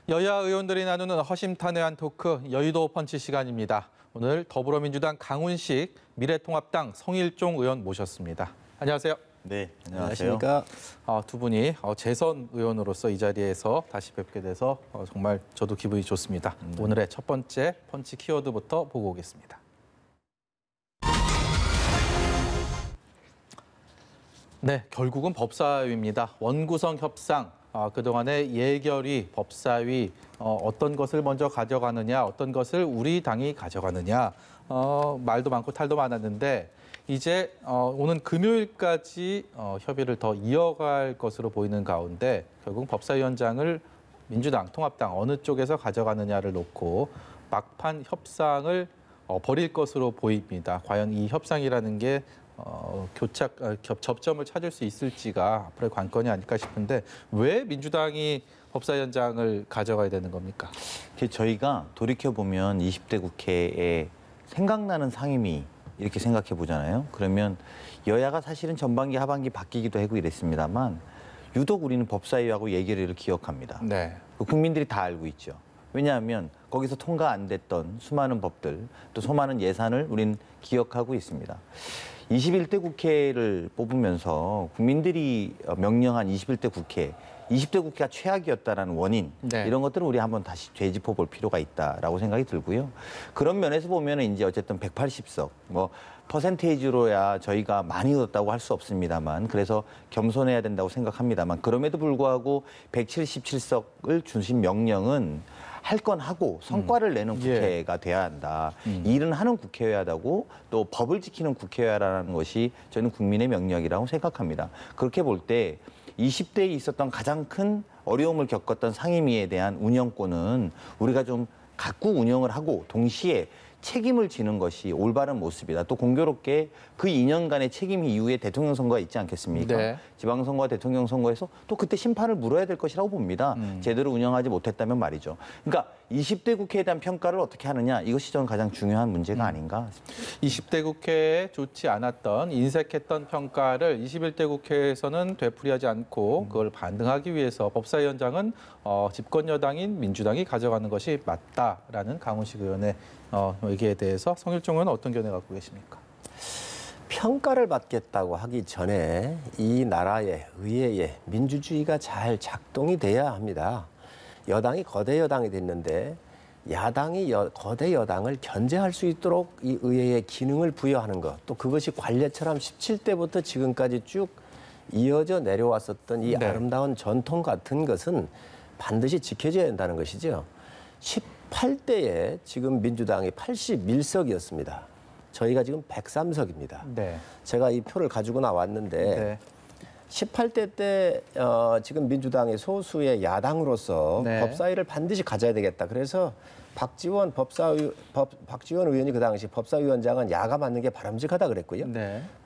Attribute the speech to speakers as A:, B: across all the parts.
A: 여야 의원들이 나누는 허심탄회한 토크, 여의도 펀치 시간입니다. 오늘 더불어민주당 강훈식, 미래통합당 성일종 의원 모셨습니다. 안녕하세요.
B: 네,
A: 안녕하십니까. 두 분이 재선 의원으로서 이 자리에서 다시 뵙게 돼서 정말 저도 기분이 좋습니다. 오늘의 첫 번째 펀치 키워드부터 보고 오겠습니다. 네, 결국은 법사위입니다. 원구성 협상. 그동안의 예결위, 법사위, 어떤 것을 먼저 가져가느냐, 어떤 것을 우리 당이 가져가느냐, 말도 많고 탈도 많았는데 이제 오는 금요일까지 협의를 더 이어갈 것으로 보이는 가운데 결국 법사위원장을 민주당, 통합당 어느 쪽에서 가져가느냐를 놓고 막판 협상을 벌일 것으로 보입니다. 과연 이 협상이라는 게 접점을 찾을 수 있을지가 앞으로의 관건이 아닐까 싶은데 왜 민주당이 법사위원장을 가져가야 되는 겁니까?
B: 저희가 돌이켜보면 20대 국회에 생각나는 상임위 이렇게 생각해 보잖아요. 그러면 여야가 사실은 전반기, 하반기 바뀌기도 하고 이랬습니다만 유독 우리는 법사위하고 예결위를 기억합니다.
A: 네.
B: 국민들이 다 알고 있죠. 왜냐하면 거기서 통과 안 됐던 수많은 법들, 또 수많은 예산을 우린 기억하고 있습니다. 21대 국회를 뽑으면서 국민들이 명령한 21대 국회, 20대 국회가 최악이었다는 원인,
A: 네.
B: 이런 것들은 우리 한번 다시 되짚어 볼 필요가 있다라고 생각이 들고요. 그런 면에서 보면 이제 어쨌든 180석, 퍼센테이지로야 저희가 많이 얻었다고 할 수 없습니다만, 그래서 겸손해야 된다고 생각합니다만, 그럼에도 불구하고 177석을 주신 명령은 할 건 하고 성과를 내는 국회가 돼야 한다. 일은 하는 국회여야 하고 또 법을 지키는 국회여야라는 것이 저는 국민의 명령이라고 생각합니다. 그렇게 볼 때 20대에 있었던 가장 큰 어려움을 겪었던 상임위에 대한 운영권은 우리가 좀 갖고 운영을 하고 동시에 책임을 지는 것이 올바른 모습이다. 또 공교롭게 그 2년간의 책임 이후에 대통령 선거가 있지 않겠습니까? 네. 지방선거와 대통령 선거에서 또 그때 심판을 물어야 될 것이라고 봅니다. 제대로 운영하지 못했다면 말이죠. 그러니까 20대 국회에 대한 평가를 어떻게 하느냐, 이것이 저는 가장 중요한 문제가 아닌가 싶습니다.
A: 20대 국회에 좋지 않았던, 인색했던 평가를 21대 국회에서는 되풀이하지 않고 그걸 반등하기 위해서 법사위원장은 집권 여당인 민주당이 가져가는 것이 맞다라는 강훈식 의원의 얘기에 대해서 성일종 의원은 어떤 견해 갖고 계십니까?
C: 평가를 받겠다고 하기 전에 이 나라의 의회에 민주주의가 잘 작동이 돼야 합니다. 여당이 거대 여당이 됐는데 야당이 거대 여당을 견제할 수 있도록 이 의회의 기능을 부여하는 것, 또 그것이 관례처럼 17대부터 지금까지 쭉 이어져 내려왔었던 이 아름다운 전통 같은 것은 반드시 지켜져야 한다는 것이죠. 18대에 지금 민주당이 81석이었습니다. 저희가 지금 103석입니다.
A: 네.
C: 제가 이 표를 가지고 나왔는데 18대 때 지금 민주당의 소수의 야당으로서 법사위를 반드시 가져야 되겠다. 그래서 박지원 의원이 그 당시 법사위원장은 야가 맡는 게 바람직하다 그랬고요.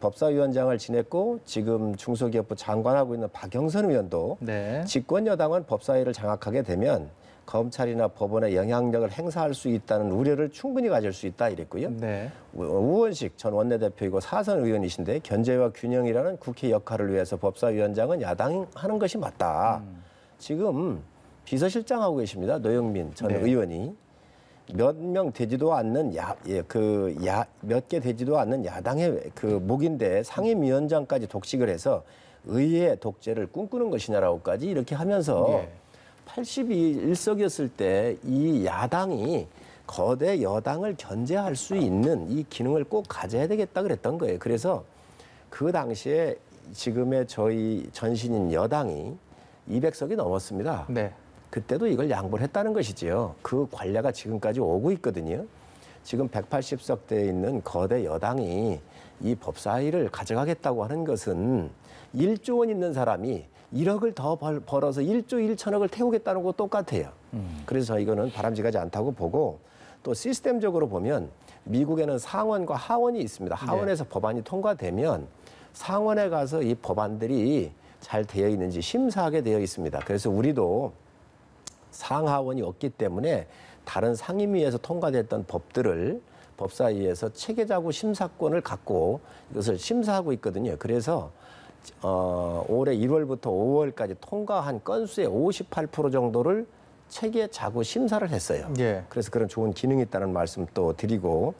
C: 법사위원장을 지냈고 지금 중소기업부 장관하고 있는 박영선 의원도 집권 여당은 법사위를 장악하게 되면 검찰이나 법원의 영향력을 행사할 수 있다는 우려를 충분히 가질 수 있다 이랬고요. 우원식 전 원내대표이고 사선 의원이신데 견제와 균형이라는 국회 역할을 위해서 법사위원장은 야당이 하는 것이 맞다. 지금 비서실장하고 계십니다. 노영민 전 의원이 몇 명 되지도 않는 몇 개 되지도 않는 야당의 그 목인데 상임위원장까지 독식을 해서 의회 독재를 꿈꾸는 것이냐라고까지 이렇게 하면서 81석이었을 때 이 야당이 거대 여당을 견제할 수 있는 이 기능을 꼭 가져야 되겠다 그랬던 거예요. 그래서 그 당시에 지금의 저희 전신인 여당이 200석이 넘었습니다. 그때도 이걸 양보를 했다는 것이지요. 그 관례가 지금까지 오고 있거든요. 지금 180석대에 있는 거대 여당이 이 법사위를 가져가겠다고 하는 것은 1조 원 있는 사람이 1억을 더 벌어서 1조 1천억을 태우겠다는 거 똑같아요. 그래서 이거는 바람직하지 않다고 보고, 또 시스템적으로 보면 미국에는 상원과 하원이 있습니다. 하원에서 법안이 통과되면 상원에 가서 이 법안들이 잘 되어 있는지 심사하게 되어 있습니다. 그래서 우리도 상하원이 없기 때문에 다른 상임위에서 통과됐던 법들을 법사위에서 체계자구 심사권을 갖고 이것을 심사하고 있거든요. 그래서 올해 1월부터 5월까지 통과한 건수의 58% 정도를 체계 자구 심사를 했어요.
A: 예.
C: 그래서 그런 좋은 기능이 있다는 말씀 또 드리고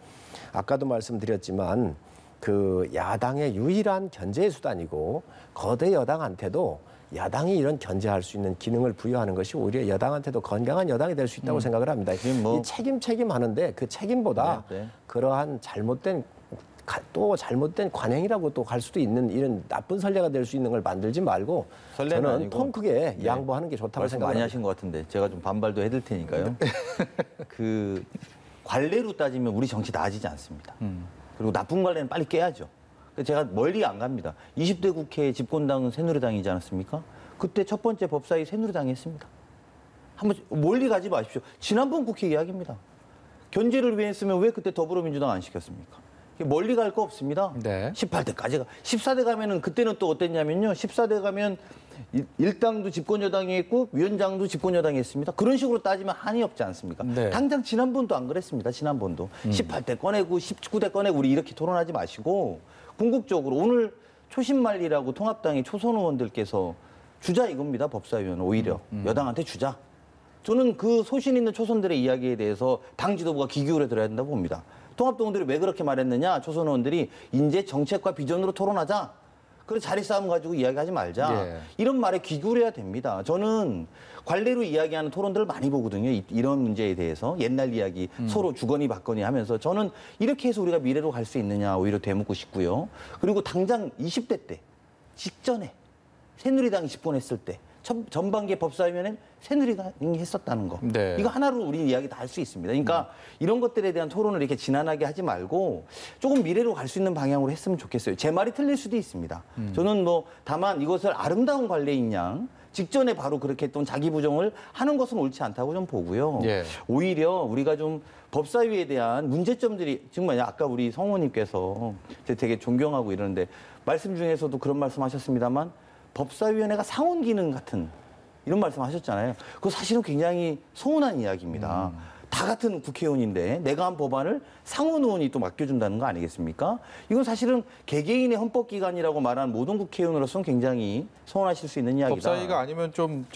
C: 아까도 말씀드렸지만 그 야당의 유일한 견제의 수단이고 거대 여당한테도 야당이 이런 견제할 수 있는 기능을 부여하는 것이 오히려 여당한테도 건강한 여당이 될 수 있다고 생각을 합니다. 이 책임 하는데 그 책임보다 그러한 또 잘못된 관행이라고 또 갈 수도 있는 이런 나쁜 선례가 될 수 있는 걸 만들지 말고 저는
B: 아니고,
C: 통 크게 양보하는 게 좋다고
B: 말씀 많이
C: 생각합니다.
B: 하신 것 같은데 제가 좀 반발도 해드릴 테니까요. 그 관례로 따지면 우리 정치 나아지지 않습니다. 그리고 나쁜 관례는 빨리 깨야죠. 제가 멀리 안 갑니다. 20대 국회 집권당은 새누리당이지 않았습니까? 그때 첫 번째 법사위 새누리당이 했습니다. 한번 멀리 가지 마십시오. 지난번 국회 이야기입니다. 견제를 위해 했으면 왜 그때 더불어민주당 안 시켰습니까? 멀리 갈 거 없습니다.
A: 네.
B: 18대까지가. 14대 가면은 그때는 또 어땠냐면요. 14대 가면 일당도 집권 여당이 했고 위원장도 집권 여당이 했습니다. 그런 식으로 따지면 한이 없지 않습니까?
A: 네.
B: 당장 지난번도 안 그랬습니다. 지난번도. 18대 꺼내고 19대 꺼내고 우리 이렇게 토론하지 마시고 궁극적으로 오늘 초심말리라고 통합당의 초선 의원들께서 주자 이겁니다. 법사위원은 오히려 여당한테 주자. 저는 그 소신 있는 초선들의 이야기에 대해서 당 지도부가 귀 기울여 들어야 된다고 봅니다. 통합당원들이 왜 그렇게 말했느냐. 초선 의원들이 이제 정책과 비전으로 토론하자. 그래서 자리 싸움 가지고 이야기하지 말자.
A: 예.
B: 이런 말에 귀 기울여야 됩니다. 저는 관례로 이야기하는 토론들을 많이 보거든요. 이런 문제에 대해서. 옛날 이야기 서로 주거니 받거니 하면서 저는 이렇게 해서 우리가 미래로 갈 수 있느냐 오히려 되묻고 싶고요. 그리고 당장 20대 때 직전에 새누리당이 집권했을 때 전반기에 법사위원회는 새누리당이 했었다는 거.
A: 네.
B: 이거 하나로 우리 이야기 다 할 수 있습니다. 그러니까 이런 것들에 대한 토론을 이렇게 지난하게 하지 말고 조금 미래로 갈 수 있는 방향으로 했으면 좋겠어요. 제 말이 틀릴 수도 있습니다. 저는 뭐 다만 이것을 아름다운 관례인 양 직전에 바로 그렇게 했던 자기 부정을 하는 것은 옳지 않다고 좀 보고요.
A: 예.
B: 오히려 우리가 좀 법사위에 대한 문제점들이 정말 아까 우리 성우님께서 되게 존경하고 이러는데 말씀 중에서도 그런 말씀하셨습니다만 법사위원회가 상원 기능 같은 이런 말씀하셨잖아요. 그거 사실은 굉장히 서운한 이야기입니다. 다 같은 국회의원인데 내가 한 법안을 상원 의원이 또 맡겨준다는 거 아니겠습니까? 이건 사실은 개개인의 헌법기관이라고 말하는 모든 국회의원으로서는 굉장히 서운하실 수 있는 이야기다.
A: 법사위가 아니면 좀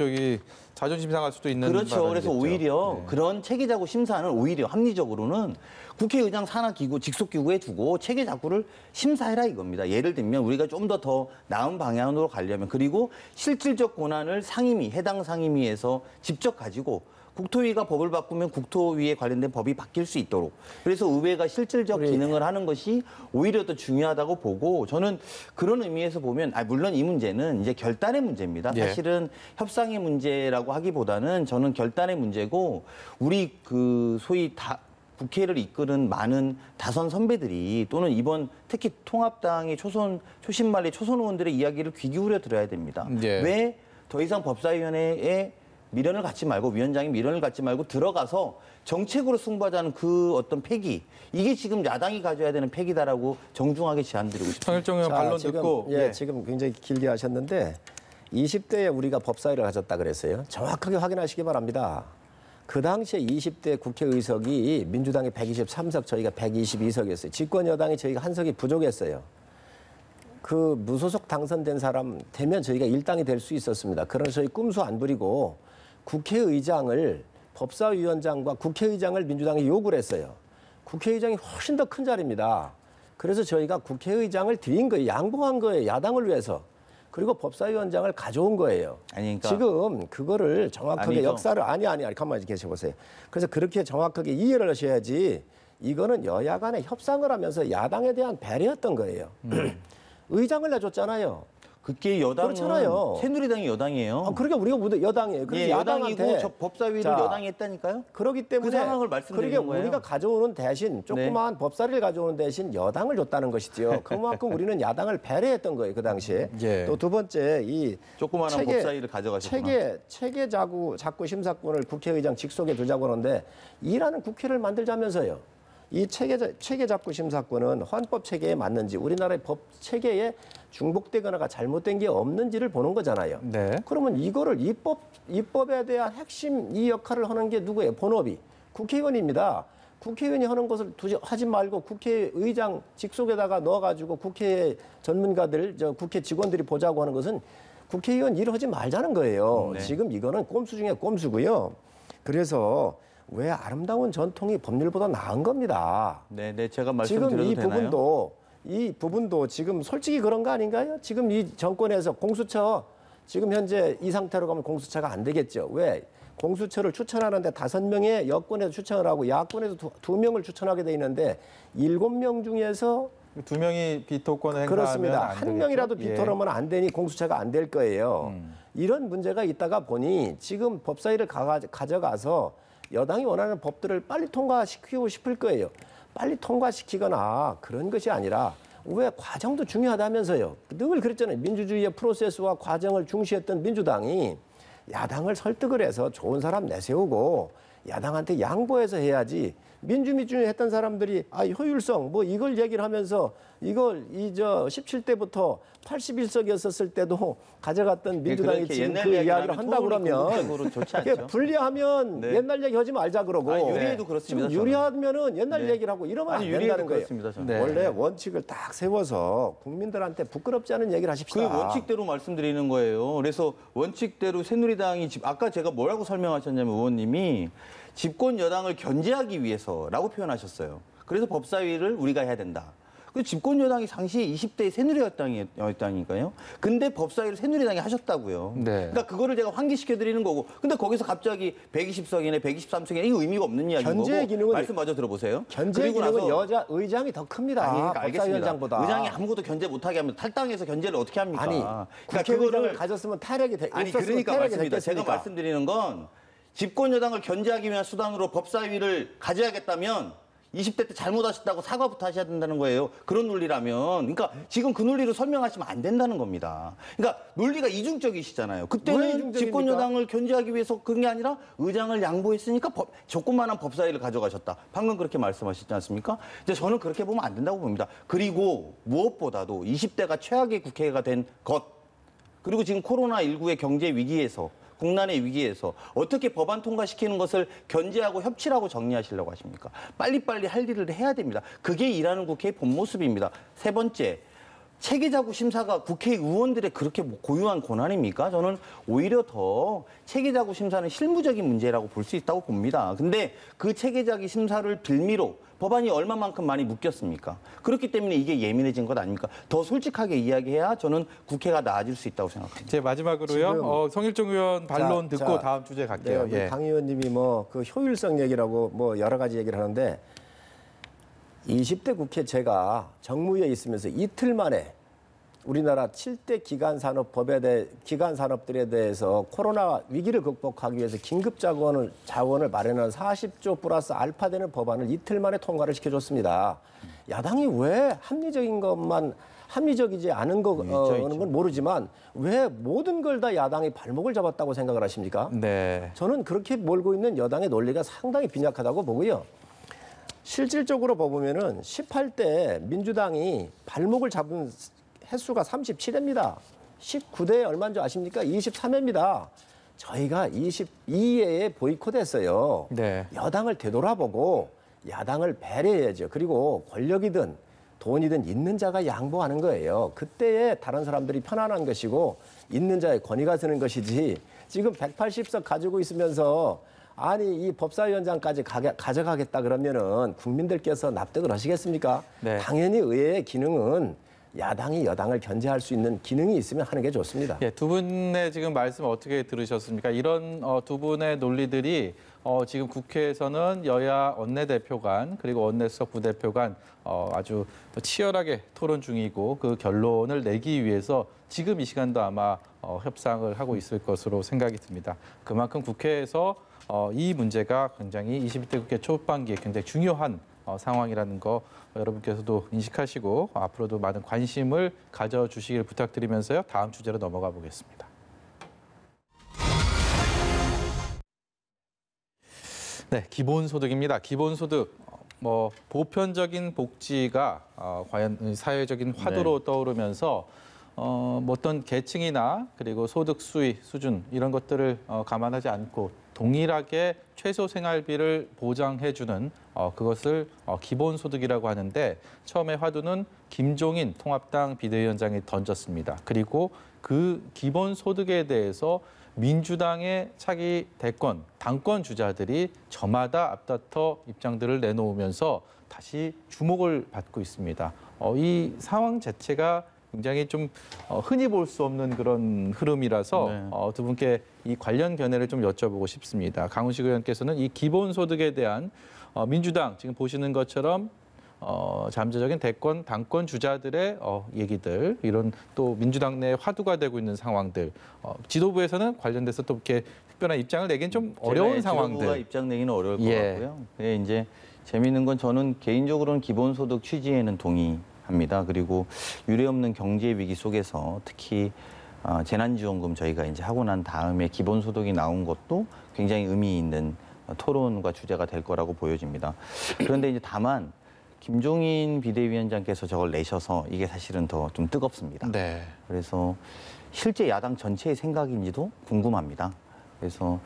A: 자존심 상할 수도 있는
B: 그렇죠. 그래서
A: 발언이겠죠.
B: 오히려
A: 네.
B: 그런 체계자구 심사는 오히려 합리적으로는 국회의장 산하기구, 직속기구에 두고 체계자구를 심사해라 이겁니다. 예를 들면 우리가 좀 더 나은 방향으로 가려면 그리고 실질적 권한을 상임위, 해당 상임위에서 직접 가지고 국토위가 법을 바꾸면 국토위에 관련된 법이 바뀔 수 있도록 그래서 의회가 실질적 기능을 하는 것이 오히려 더 중요하다고 보고 저는 그런 의미에서 보면 물론 이 문제는 이제 결단의 문제입니다.
A: 예.
B: 사실은 협상의 문제라고 하기보다는 저는 결단의 문제고 우리 그 소위 국회를 이끄는 많은 다선 선배들이 또는 이번 특히 통합당의 초심말리 초선 의원들의 이야기를 귀 기울여 들어야 됩니다.
A: 예.
B: 왜 더 이상 법사위원회에 미련을 갖지 말고 위원장이 미련을 갖지 말고 들어가서 정책으로 승부하자는 그 어떤 패기 이게 지금 야당이 가져야 되는 패기다라고 정중하게 제안드리고 싶습니다.
A: 성일종 의원 반론
C: 지금,
A: 듣고
C: 지금 굉장히 길게 하셨는데 20대에 우리가 법사위를 가졌다 그랬어요. 정확하게 확인하시기 바랍니다. 그 당시에 20대 국회의석이 민주당이 123석, 저희가 122석이었어요. 집권 여당이 저희가 한 석이 부족했어요. 그 무소속 당선된 사람 되면 저희가 일당이 될 수 있었습니다. 그러나 저희 꼼수 안 부리고 국회의장을 법사위원장과 국회의장을 민주당이 요구를 했어요. 국회의장이 훨씬 더 큰 자리입니다. 그래서 저희가 국회의장을 드린 거예요. 양보한 거예요. 야당을 위해서. 그리고 법사위원장을 가져온 거예요.
B: 아니, 그러니까
C: 지금 그거를 정확하게
B: 아니죠.
C: 역사를 아니 가만히 계셔보세요. 그래서 그렇게 정확하게 이해를 하셔야지 이거는 여야 간에 협상을 하면서 야당에 대한 배려였던 거예요. 의장을 내줬잖아요.
B: 그게 여당은
C: 그렇잖아요.
B: 새누리당이 여당이에요.
C: 그러니까 우리가 여당이에요. 그래서
B: 예,
C: 야당한테
B: 여당이고 저 법사위를
C: 자,
B: 여당이 했다니까요.
C: 그렇기 때문에
B: 그 상황을 말씀드리는
C: 그러니까
B: 거예요.
C: 우리가 가져오는 대신 조그마한 법사위를 가져오는 대신 여당을 줬다는 것이죠. 그만큼 우리는 야당을 배려했던 거예요. 그 당시에.
A: 예.
C: 또 두 번째 이
B: 조그마한 법사위를 가져가셨구나.
C: 체계 자구 심사권을 국회의장 직속에 두자고 하는데 이라는 국회를 만들자면서요. 이 체계 잡고 심사권은 헌법 체계에 맞는지 우리나라의 법 체계에 중복되거나가 잘못된 게 없는지를 보는 거잖아요.
A: 네.
C: 그러면 이거를 입법에 대한 핵심 이 역할을 하는 게 누구예요? 본업이 국회의원입니다. 국회의원이 하는 것을 하지 말고 국회의장 직속에다가 넣어가지고 국회 전문가들, 국회 직원들이 보자고 하는 것은 국회의원 일을 하지 말자는 거예요.
B: 네.
C: 지금 이거는 꼼수 중에 꼼수고요. 그래서 왜 아름다운 전통이 법률보다 나은 겁니다.
B: 네, 제가
C: 지금
B: 말씀드려도
C: 이
B: 되나요?
C: 부분도 지금 솔직히 그런 거 아닌가요? 지금 이 정권에서 공수처 지금 현재 이 상태로 가면 공수처가 안 되겠죠. 왜? 공수처를 추천하는데 5명의 여권에서 추천을 하고 야권에서 2명을 추천하게 돼 있는데 7명 중에서
A: 2명이 비토권을 행사하면
C: 그렇습니다.
A: 안
C: 한 명이라도
A: 되겠죠?
C: 비토하면 안 되니 공수처가 안 될 거예요. 이런 문제가 있다가 보니 지금 법사위를 가져가서 여당이 원하는 법들을 빨리 통과시키고 싶을 거예요. 빨리 통과시키거나 그런 것이 아니라 왜 과정도 중요하다면서요. 늘 그랬잖아요. 민주주의의 프로세스와 과정을 중시했던 민주당이 야당을 설득을 해서 좋은 사람 내세우고 야당한테 양보해서 해야지. 민주주의 했던 사람들이 효율성 뭐 이걸 얘기를 하면서 이걸 17대부터 81석이었을 때도 가져갔던 민주당이 지금 그 이야기를 한다 그러면
B: 좋지 않죠.
C: 불리하면
B: 네.
C: 옛날 얘기 하지 말자 그러고
B: 유리해도 그렇습니다.
C: 지금 유리하면은 옛날 얘기를 하고 이러면 안 된다는 거예요.
B: 그렇습니다. 저는.
A: 네.
C: 원래 원칙을 딱 세워서 국민들한테 부끄럽지 않은 얘기를 하십시다.
B: 그 원칙대로 말씀드리는 거예요. 그래서 원칙대로 새누리당이 아까 제가 뭐라고 설명하셨냐면 의원님이 집권 여당을 견제하기 위해서라고 표현하셨어요. 그래서 법사위를 우리가 해야 된다. 그 집권 여당이 당시에 20대 새누리당이었다니까요. 근데 법사위를 새누리당이 하셨다고요.
A: 네.
B: 그러니까 그거를 제가 환기시켜 드리는 거고. 근데 거기서 갑자기 120석이네, 123석이네 이거 의미가 없는 이야기인
C: 견제의
B: 거고.
C: 기능은
B: 말씀 마저 들어보세요.
C: 견제의
B: 그리고
C: 기능은
B: 나서
C: 의장이 더 큽니다.
B: 아니, 그러니까 알겠습니다.
C: 법사위원장보다.
B: 의장이 아무것도 견제 못하게 하면 탈당해서 견제를 어떻게 합니까?
C: 아니
B: 그러니까
C: 국회의장을 가졌으면 탈핵이
B: 아니
C: 없었으면
B: 그러니까
C: 탈핵이
B: 맞습니다. 제가
C: 됐겠습니까?
B: 말씀드리는 건 집권 여당을 견제하기 위한 수단으로 법사위를 가져야겠다면 20대 때 잘못하셨다고 사과부터 하셔야 된다는 거예요. 그런 논리라면. 그러니까 지금 그 논리로 설명하시면 안 된다는 겁니다. 그러니까 논리가 이중적이시잖아요.
C: 왜
B: 그때는
C: 이중적입니까?
B: 집권 여당을 견제하기 위해서 그런 게 아니라 의장을 양보했으니까 조그마한 법사위를 가져가셨다. 방금 그렇게 말씀하셨지 않습니까? 이제 저는 그렇게 보면 안 된다고 봅니다. 그리고 무엇보다도 20대가 최악의 국회가 된 것, 그리고 지금 코로나19의 경제 위기에서 국난의 위기에서 어떻게 법안 통과시키는 것을 견제하고 협치라고 정리하시려고 하십니까? 빨리빨리 할 일을 해야 됩니다. 그게 일하는 국회의 본 모습입니다. 세 번째, 체계자구 심사가 국회의원들의 그렇게 고유한 권한입니까? 저는 오히려 더 체계자구 심사는 실무적인 문제라고 볼 수 있다고 봅니다. 근데 그 체계자구 심사를 빌미로 법안이 얼마만큼 많이 묶였습니까? 그렇기 때문에 이게 예민해진 것 아닙니까? 더 솔직하게 이야기해야 저는 국회가 나아질 수 있다고 생각합니다.
A: 제 마지막으로요. 성일종 의원 반론 듣고 다음 주제 갈게요.
C: 네, 강 의원님이 뭐 그 효율성 얘기라고 뭐 여러 가지 얘기를 하는데 20대 국회 제가 정무위에 있으면서 이틀 만에 우리나라 7대 기간 산업들에 대해서 코로나 위기를 극복하기 위해서 긴급 자원을 마련한 40조 플러스 알파 되는 법안을 이틀 만에 통과를 시켜줬습니다. 야당이 왜 합리적이지 않은 건 모르지만 왜 모든 걸 다 야당이 발목을 잡았다고 생각을 하십니까?
A: 네.
C: 저는 그렇게 몰고 있는 여당의 논리가 상당히 빈약하다고 보고요. 실질적으로 보면은 18대 민주당이 발목을 잡은 횟수가 37회입니다. 19대 얼마인 줄 아십니까? 23회입니다. 저희가 22회에 보이콧했어요.
A: 네.
C: 여당을 되돌아보고 야당을 배려해야죠. 그리고 권력이든 돈이든 있는 자가 양보하는 거예요. 그때에 다른 사람들이 편안한 것이고 있는 자의 권위가 드는 것이지 지금 180석 가지고 있으면서 아니 이 법사위원장까지 가져가겠다 그러면은 국민들께서 납득을 하시겠습니까?
A: 네.
C: 당연히 의회의 기능은 야당이 여당을 견제할 수 있는 기능이 있으면 하는 게 좋습니다.
A: 예, 두 분의 지금 말씀 어떻게 들으셨습니까? 이런 두 분의 논리들이 지금 국회에서는 여야 원내대표 간 그리고 원내수석 부대표 간 아주 치열하게 토론 중이고 그 결론을 내기 위해서 지금 이 시간도 아마 협상을 하고 있을 것으로 생각이 듭니다. 그만큼 국회에서 이 문제가 굉장히 21대 국회 초반기에 굉장히 중요한 상황이라는 거 여러분께서도 인식하시고 앞으로도 많은 관심을 가져주시길 부탁드리면서요. 다음 주제로 넘어가 보겠습니다. 네, 기본소득입니다. 기본소득. 보편적인 복지가 과연 사회적인 화두로 떠오르면서 어떤 계층이나 그리고 소득 수위 수준 이런 것들을 감안하지 않고 동일하게 최소 생활비를 보장해주는 그것을 기본소득이라고 하는데 처음에 화두는 김종인 통합당 비대위원장이 던졌습니다. 그리고 그 기본소득에 대해서 민주당의 차기 대권, 당권 주자들이 저마다 앞다퉈 입장들을 내놓으면서 다시 주목을 받고 있습니다. 이 상황 자체가 굉장히 좀 흔히 볼 수 없는 그런 흐름이라서
B: 네.
A: 두 분께 이 관련 견해를 좀 여쭤보고 싶습니다. 강훈식 의원께서는 이 기본소득에 대한 민주당 지금 보시는 것처럼 잠재적인 대권, 당권 주자들의 얘기들, 이런 또 민주당 내 화두가 되고 있는 상황들, 지도부에서는 관련돼서 또 이렇게 특별한 입장을 내기는 좀 어려운
B: 지도부가
A: 상황들.
B: 입장 내기는 어려울 것
A: 예.
B: 같고요. 예, 이제 재미있는 건 저는 개인적으로는 기본소득 취지에는 동의합니다. 그리고 유례없는 경제 위기 속에서 특히 재난지원금 저희가 이제 하고 난 다음에 기본소득이 나온 것도 굉장히 의미 있는 토론과 주제가 될 거라고 보여집니다. 그런데 이제 다만 김종인 비대위원장께서 저걸 내셔서 이게 사실은 더 좀 뜨겁습니다.
A: 네.
B: 그래서 실제 야당 전체의 생각인지도 궁금합니다. 그래서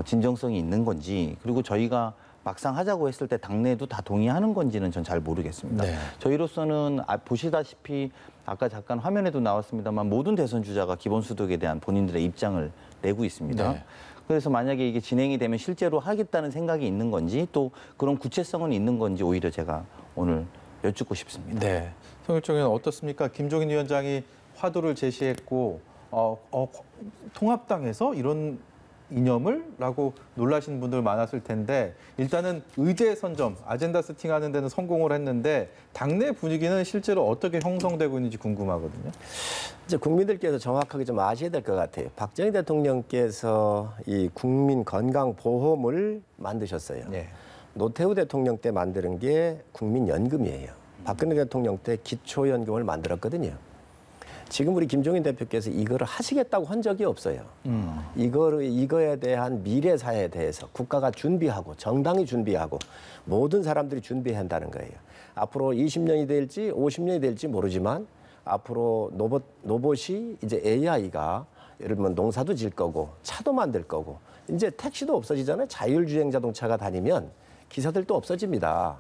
B: 진정성이 있는 건지, 그리고 저희가 막상 하자고 했을 때 당내도 다 동의하는 건지는 전 잘 모르겠습니다.
A: 네.
B: 저희로서는 보시다시피 아까 잠깐 화면에도 나왔습니다만 모든 대선 주자가 기본소득에 대한 본인들의 입장을 내고 있습니다.
A: 네.
B: 그래서 만약에 이게 진행이 되면 실제로 하겠다는 생각이 있는 건지, 또 그런 구체성은 있는 건지 오히려 제가 오늘 여쭙고 싶습니다.
A: 네. 송일종 의원 어떻습니까? 김종인 위원장이 화두를 제시했고 통합당에서 이런 이념을? 라고 놀라신 분들 많았을 텐데 일단은 의제 선점, 아젠다 세팅하는 데는 성공을 했는데 당내 분위기는 실제로 어떻게 형성되고 있는지 궁금하거든요.
C: 이제 국민들께서 정확하게 좀 아셔야 될 것 같아요. 박정희 대통령께서 이 국민 건강 보험을 만드셨어요.
A: 네.
C: 노태우 대통령 때 만드는 게 국민연금이에요. 박근혜 대통령 때 기초연금을 만들었거든요. 지금 우리 김종인 대표께서 이거를 하시겠다고 한 적이 없어요. 이거에 대한 미래 사회에 대해서 국가가 준비하고 정당이 준비하고 모든 사람들이 준비해야 한다는 거예요. 앞으로 20년이 될지 50년이 될지 모르지만 앞으로 로봇이 이제 AI가 예를 들면 농사도 질 거고 차도 만들 거고 이제 택시도 없어지잖아요. 자율주행 자동차가 다니면 기사들도 없어집니다.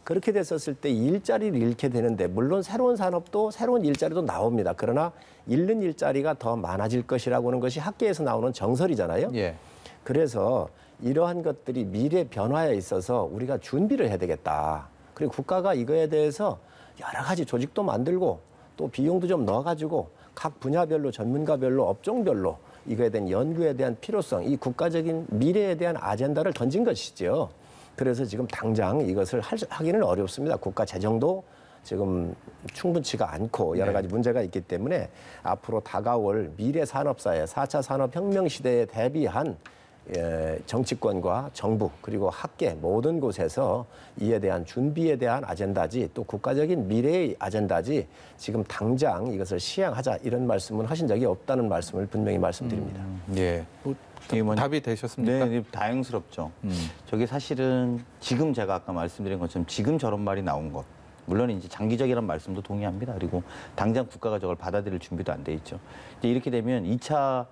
C: 그렇게 됐었을 때 일자리를 잃게 되는데 물론 새로운 산업도 새로운 일자리도 나옵니다. 그러나 잃는 일자리가 더 많아질 것이라고 하는 것이 학계에서 나오는 정설이잖아요.
A: 예.
C: 그래서 이러한 것들이 미래 변화에 있어서 우리가 준비를 해야 되겠다. 그리고 국가가 이거에 대해서 여러 가지 조직도 만들고 또 비용도 좀 넣어가지고 각 분야별로 전문가별로 업종별로 이거에 대한 연구에 대한 필요성, 이 국가적인 미래에 대한 아젠다를 던진 것이죠. 그래서 지금 당장 이것을 하기는 어렵습니다. 국가 재정도 지금 충분치가 않고 여러 가지 문제가 있기 때문에 앞으로 다가올 미래 산업사회, 4차 산업혁명 시대에 대비한 정치권과 정부 그리고 학계 모든 곳에서 이에 대한 준비에 대한 아젠다지 또 국가적인 미래의 아젠다지 지금 당장 이것을 시행하자 이런 말씀은 하신 적이 없다는 말씀을 분명히 말씀드립니다.
A: 예. 답이 되셨습니까?
B: 네, 다행스럽죠. 저게 사실은 지금 제가 아까 말씀드린 것처럼 지금 저런 말이 나온 것. 물론 이제 장기적이라는 말씀도 동의합니다. 그리고 당장 국가가 저걸 받아들일 준비도 안 돼 있죠. 이제 이렇게 되면 2차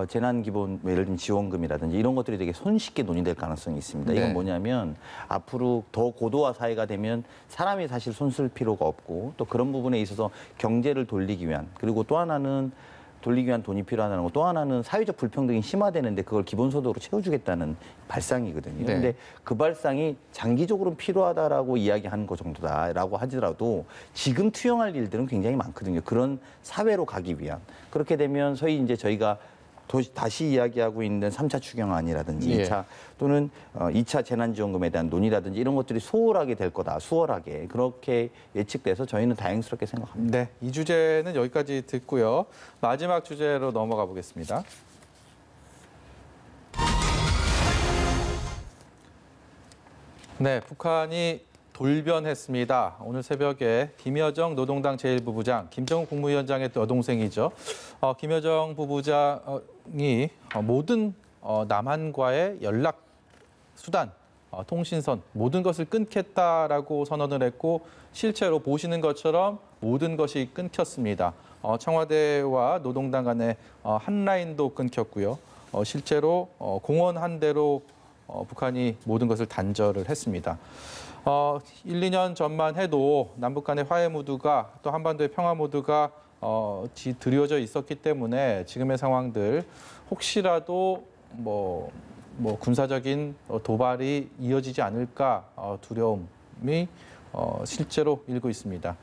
B: 재난기본 예를 들면 지원금이라든지 이런 것들이 되게 손쉽게 논의될 가능성이 있습니다. 이건
A: 네.
B: 뭐냐면 앞으로 더 고도화 사회가 되면 사람이 사실 손 쓸 필요가 없고 또 그런 부분에 있어서 경제를 돌리기 위한 그리고 또 하나는 돌리기 위한 돈이 필요하다는 거 또 하나는 사회적 불평등이 심화되는데 그걸 기본소득으로 채워주겠다는 발상이거든요.
A: 네.
B: 근데 그 발상이 장기적으로 필요하다라고 이야기하는 것 정도다라고 하더라도 지금 투영할 일들은 굉장히 많거든요. 그런 사회로 가기 위한. 그렇게 되면 소위 이제 저희가 다시 이야기하고 있는 3차 추경안이라든지
A: 예.
B: 2차 또는 2차 재난지원금에 대한 논의라든지 이런 것들이 소홀하게 될 거다. 수월하게. 그렇게 예측돼서 저희는 다행스럽게 생각합니다.
A: 네, 이 주제는 여기까지 듣고요. 마지막 주제로 넘어가 보겠습니다. 네, 북한이 돌변했습니다. 오늘 새벽에 김여정 노동당 제1부부장, 김정은 국무위원장의 여동생이죠. 김여정 부부장이 모든 남한과의 연락 수단, 통신선 모든 것을 끊겠다라고 선언을 했고 실제로 보시는 것처럼 모든 것이 끊겼습니다. 청와대와 노동당 간의 한 라인도 끊겼고요. 실제로 공원 한 대로 북한이 모든 것을 단절을 했습니다. 1, 2년 전만 해도 남북 간의 화해 모드가 또 한반도의 평화 모드가 드려져 있었기 때문에 지금의 상황들 혹시라도 뭐 군사적인 도발이 이어지지 않을까 두려움이 실제로 일고 있습니다.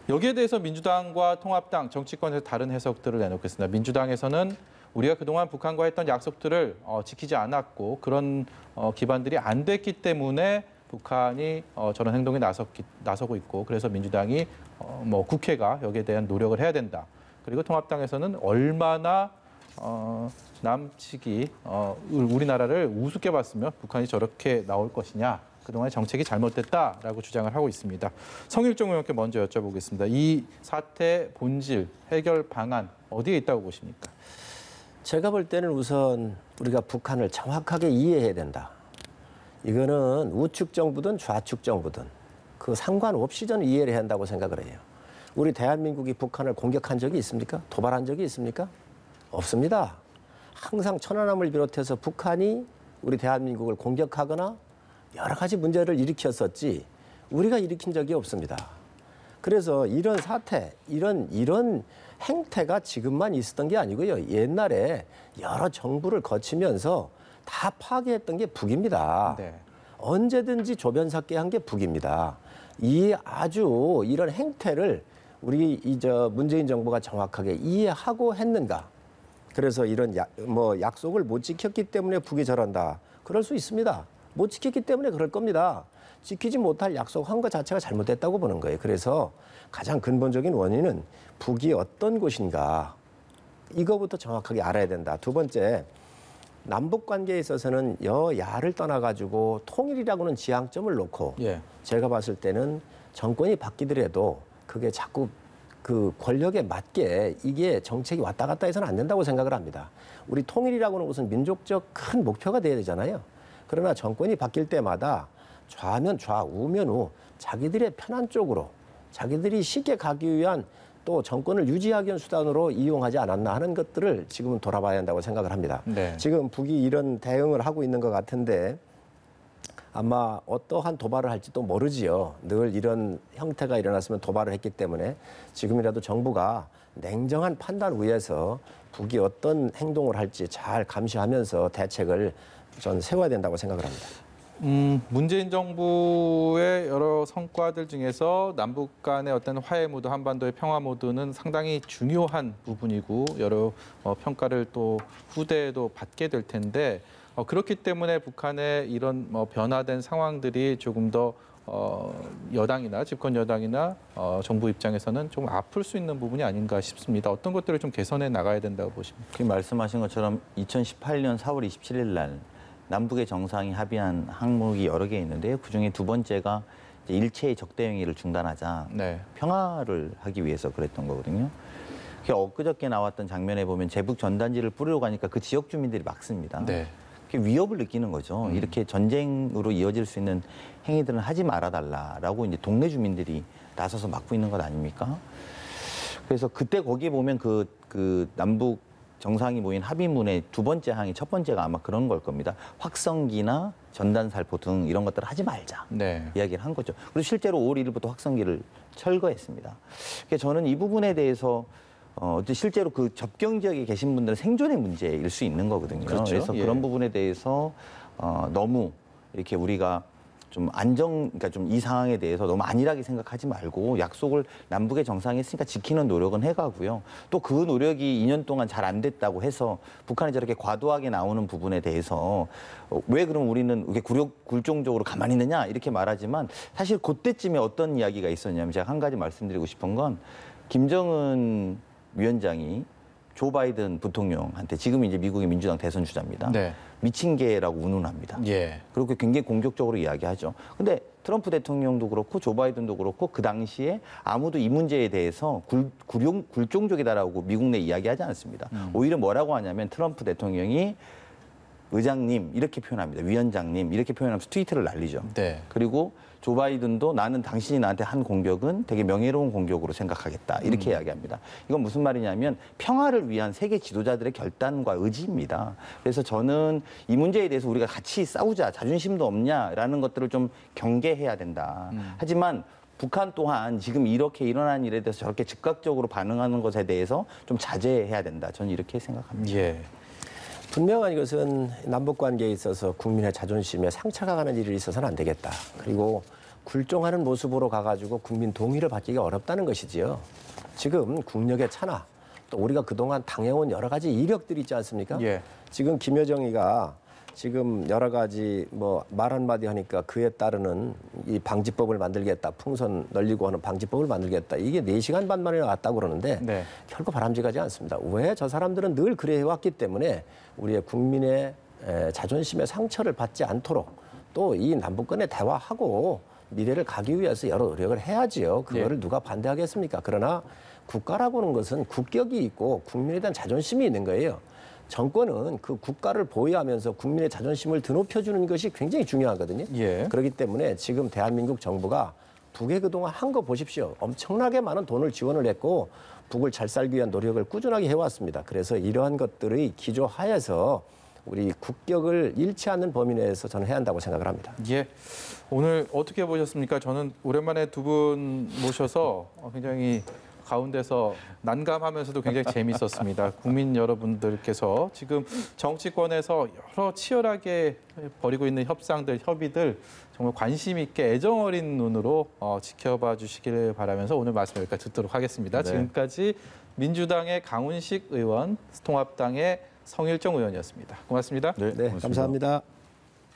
A: 여기에 대해서 민주당과 통합당, 정치권에서 다른 해석들을 내놓겠습니다. 민주당에서는 우리가 그동안 북한과 했던 약속들을 지키지 않았고 그런 기반들이 안 됐기 때문에 북한이 저런 행동에 나서고 있고 그래서 민주당이 국회가 여기에 대한 노력을 해야 된다. 그리고 통합당에서는 얼마나 남측이 우리나라를 우습게 봤으면 북한이 저렇게 나올 것이냐. 그동안의 정책이 잘못됐다라고 주장을 하고 있습니다. 성일종 의원께 먼저 여쭤보겠습니다. 이 사태 본질, 해결 방안 어디에 있다고 보십니까?
C: 제가 볼 때는 우선 우리가 북한을 정확하게 이해해야 된다. 이거는 우측 정부든 좌측 정부든 그 상관없이 저는 이해를 해야 한다고 생각을 해요. 우리 대한민국이 북한을 공격한 적이 있습니까? 도발한 적이 있습니까? 없습니다. 항상 천안함을 비롯해서 북한이 우리 대한민국을 공격하거나 여러 가지 문제를 일으켰었지 우리가 일으킨 적이 없습니다. 그래서 이런 사태, 이런 행태가 지금만 있었던 게 아니고요. 옛날에 여러 정부를 거치면서 다 파괴했던 게 북입니다.
A: 네.
C: 언제든지 조변삭게 한 게 북입니다. 이런 행태를 우리 문재인 정부가 정확하게 이해하고 했는가? 그래서 이런 약속을 못 지켰기 때문에 북이 저런다. 그럴 수 있습니다. 못 지켰기 때문에 그럴 겁니다. 지키지 못할 약속한 것 자체가 잘못됐다고 보는 거예요. 그래서 가장 근본적인 원인은 북이 어떤 곳인가 이거부터 정확하게 알아야 된다. 두 번째, 남북 관계에 있어서는 여야를 떠나가지고 통일이라고는 지향점을 놓고 제가 봤을 때는 정권이 바뀌더라도 그게 자꾸 그 권력에 맞게 이게 정책이 왔다 갔다 해서는 안 된다고 생각을 합니다. 우리 통일이라고는 우선 민족적 큰 목표가 돼야 되잖아요. 그러나 정권이 바뀔 때마다 좌면 좌, 우면 우, 자기들의 편한 쪽으로 자기들이 쉽게 가기 위한 또 정권을 유지하기 위한 수단으로 이용하지 않았나 하는 것들을 지금은 돌아봐야 한다고 생각을 합니다.
A: 네.
C: 지금 북이 이런 대응을 하고 있는 것 같은데 아마 어떠한 도발을 할지도 모르지요. 늘 이런 형태가 일어났으면 도발을 했기 때문에 지금이라도 정부가 냉정한 판단 위에서 북이 어떤 행동을 할지 잘 감시하면서 대책을 전 세워야 된다고 생각을 합니다.
A: 문재인 정부의 여러 성과들 중에서 남북 간의 어떤 화해 모드, 한반도의 평화 모드는 상당히 중요한 부분이고 여러 평가를 또 후대에도 받게 될 텐데 그렇기 때문에 북한의 이런 변화된 상황들이 조금 더 여당이나 집권 여당이나 정부 입장에서는 좀 아플 수 있는 부분이 아닌가 싶습니다. 어떤 것들을 좀 개선해 나가야 된다고 보십니까?
B: 그 말씀하신 것처럼 2018년 4월 27일 날 남북의 정상이 합의한 항목이 여러 개 있는데요. 그중에 두 번째가 이제 일체의 적대 행위를 중단하자 평화를 하기 위해서 그랬던 거거든요. 엊그저께 나왔던 장면에 보면 제북 전단지를 뿌리러 가니까 그 지역 주민들이 막습니다. 위협을 느끼는 거죠. 이렇게 전쟁으로 이어질 수 있는 행위들은 하지 말아달라라고 이제 동네 주민들이 나서서 막고 있는 것 아닙니까? 그래서 그때 거기에 보면 그 남북 정상이 모인 합의문의 두 번째 항이 첫 번째가 아마 그런 걸 겁니다. 확성기나 전단살포 등 이런 것들을 하지 말자 이야기를 한 거죠. 그리고 실제로 5월 1일부터 확성기를 철거했습니다. 그래서 저는 이 부분에 대해서 실제로 그 접경 지역에 계신 분들은 생존의 문제일 수 있는 거거든요.
A: 그렇죠.
B: 그래서 그런 부분에 대해서 너무 이렇게 우리가 좀 그러니까 좀 이 상황에 대해서 너무 안일하게 생각하지 말고 약속을 남북의 정상이 했으니까 지키는 노력은 해가고요. 또 그 노력이 2년 동안 잘 안 됐다고 해서 북한이 저렇게 과도하게 나오는 부분에 대해서 왜 그럼 우리는 이렇게 굴종적으로 가만히 있느냐 이렇게 말하지만 사실 그때쯤에 어떤 이야기가 있었냐면 제가 한 가지 말씀드리고 싶은 건 김정은 위원장이 조 바이든 부통령한테 지금 이제 미국의 민주당 대선 주자입니다. 미친 개라고 운운합니다. 그리고 굉장히 공격적으로 이야기하죠. 근데 트럼프 대통령도 그렇고 조 바이든도 그렇고 그 당시에 아무도 이 문제에 대해서 굴종족이다라고 미국 내 이야기하지 않았습니다. 오히려 뭐라고 하냐면 트럼프 대통령이 의장님 이렇게 표현합니다. 위원장님 이렇게 표현하면서 트위터를 날리죠. 그리고 조 바이든도 나는 당신이 나한테 한 공격은 되게 명예로운 공격으로 생각하겠다. 이렇게 이야기합니다. 이건 무슨 말이냐면 평화를 위한 세계 지도자들의 결단과 의지입니다. 그래서 저는 이 문제에 대해서 우리가 같이 싸우자. 자존심도 없냐라는 것들을 좀 경계해야 된다. 하지만 북한 또한 지금 이렇게 일어난 일에 대해서 저렇게 즉각적으로 반응하는 것에 대해서 좀 자제해야 된다. 저는 이렇게 생각합니다.
A: 예.
C: 분명한 이것은 남북 관계에 있어서 국민의 자존심에 상처가 가는 일이 있어서는 안 되겠다. 그리고 굴종하는 모습으로 가가지고 국민 동의를 받기가 어렵다는 것이지요. 지금 국력의 차나 또 우리가 그동안 당해온 여러 가지 이력들이 있지 않습니까?
A: 예.
C: 지금 김여정이가 지금 여러 가지 뭐 말 한마디 하니까 그에 따르는 이 방지법을 만들겠다. 풍선 널리고 하는 방지법을 만들겠다. 이게 4시간 반 만에 나왔다고 그러는데
A: 네.
C: 결코 바람직하지 않습니다. 왜 저 사람들은 늘 그래 해왔기 때문에 우리의 국민의 자존심의 상처를 받지 않도록 또 이 남북 간에 대화하고 미래를 가기 위해서 여러 노력을 해야지요. 그거를 누가 반대하겠습니까? 그러나 국가라고 하는 것은 국격이 있고 국민에 대한 자존심이 있는 거예요. 정권은 그 국가를 보유하면서 국민의 자존심을 드높여주는 것이 굉장히 중요하거든요.
A: 예.
C: 그렇기 때문에 지금 대한민국 정부가 북에 그동안 한 거 보십시오. 엄청나게 많은 돈을 지원을 했고 북을 잘 살기 위한 노력을 꾸준하게 해왔습니다. 그래서 이러한 것들의 기조하에서 우리 국격을 잃지 않는 범위 내에서 저는 해야 한다고 생각을 합니다.
A: 예. 오늘 어떻게 보셨습니까? 저는 오랜만에 두 분 모셔서 굉장히 가운데서 난감하면서도 굉장히 재미있었습니다. 국민 여러분들께서 지금 정치권에서 여러 치열하게 벌이고 있는 협상들, 협의들 정말 관심 있게 애정 어린 눈으로 지켜봐 주시기를 바라면서 오늘 말씀 여기까지 듣도록 하겠습니다.
B: 네.
A: 지금까지 민주당의 강훈식 의원, 통합당의 성일정 의원이었습니다. 고맙습니다.
C: 네, 감사합니다.